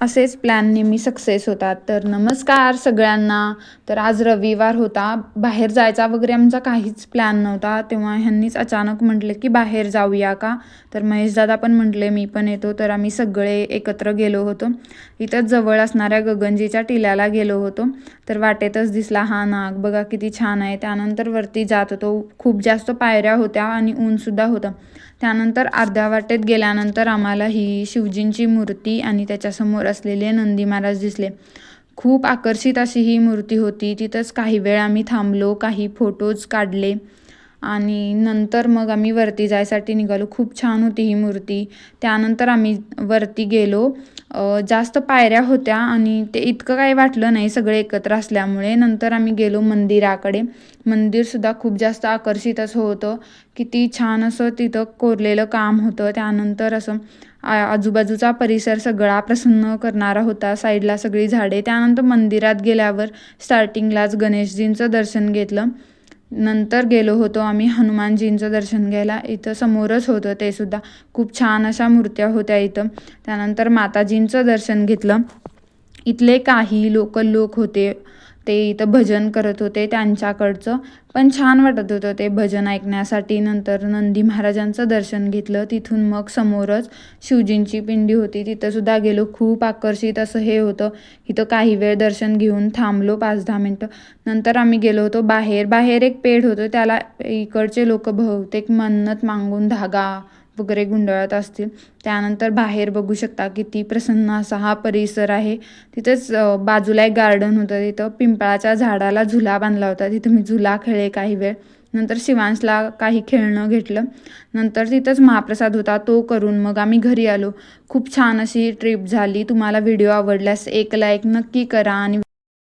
असेच प्लॅन नेहमी सक्सेस होतात. तर नमस्कार सगळ्यांना. तर आज रविवार होता. बाहेर जायचा वगैरे आमचा काहीच प्लॅन नव्हता. तेव्हा ह्यांनीच अचानक म्हटले की बाहेर जाऊया का. तर महेशदादा पण म्हटले मी पण येतो. तर आम्ही सगळे एकत्र गेलो होतो. इथंच जवळ असणाऱ्या गगनजीच्या टिल्याला गेलो होतो. तर वाटेतच दिसला हा नाग, बघा किती छान आहे. त्यानंतर वरती जात होतो. खूप जास्त पायऱ्या होत्या आणि ऊनसुद्धा होतं. त्यानंतर अर्ध्या वाटेत गेल्यानंतर आम्हाला ही शिवजींची मूर्ती आणि त्याच्यासमोर असलेले नंदी महाराज दिसले. खूप आकर्षित अशी ही मूर्ती होती. तिथंच काही वेळ आम्ही थांबलो, काही फोटोज काढले आणि नंतर मग आम्ही वरती जायसाठी निघालो. खूप छान होती ही मूर्ती. त्यानंतर आम्ही वरती गेलो. जास्त पायऱ्या होत्या आणि ते इतकं काही वाटलं नाही सगळे एकत्र असल्यामुळे. नंतर आम्ही गेलो मंदिराकडे. मंदिरसुद्धा खूप जास्त आकर्षित असं होतं. किती छान असं तिथं कोरलेलं काम होतं. त्यानंतर असं आजूबाजूचा परिसर सगळा प्रसन्न करणारा होता. साईडला सगळी झाडे. त्यानंतर मंदिरात गेल्यावर स्टार्टिंगलाच गणेशजींचं दर्शन घेतलं. नंतर गेलो होतो आम्ही हनुमानजींचं दर्शन घ्यायला. इथं समोरच होतं ते सुद्धा. खूप छान अशा मूर्त्या होत्या इथं. त्यानंतर माताजींचं दर्शन घेतलं. इथले काही लोकल लोक होते, ते इथं भजन करत होते. त्यांच्याकडचं पण छान वाटत होतं ते भजन ऐकण्यासाठी. नंतर नंदी महाराजांचं दर्शन घेतलं. तिथून मग समोरच शिवजींची पिंडी होती. तिथंसुद्धा गेलो. खूप आकर्षित असं हे होतं. इथं काही वेळ दर्शन घेऊन थांबलो 5-10 मिनटं. नंतर आम्ही गेलो होतो बाहेर. बाहेर एक पेड होतं. त्याला इकडचे लोक बहुतेक मन्नत मागून धागा वगैरे गुंडाळत असतील. त्यानंतर बाहेर बघू शकता किती प्रसन्न असा हा परिसर आहे. तिथंच बाजूला एक गार्डन होतं. तिथं पिंपळाच्या झाडाला झुला बांधला होता. तिथं मी झुला खेळले काही वेळ. नंतर शिवांशला काही खेळणं घेतलं. नंतर तिथंच महाप्रसाद होता तो करून मग आम्ही घरी आलो. खूप छान अशी ट्रिप झाली. तुम्हाला व्हिडिओ आवडल्यास एक लाईक नक्की करा आणि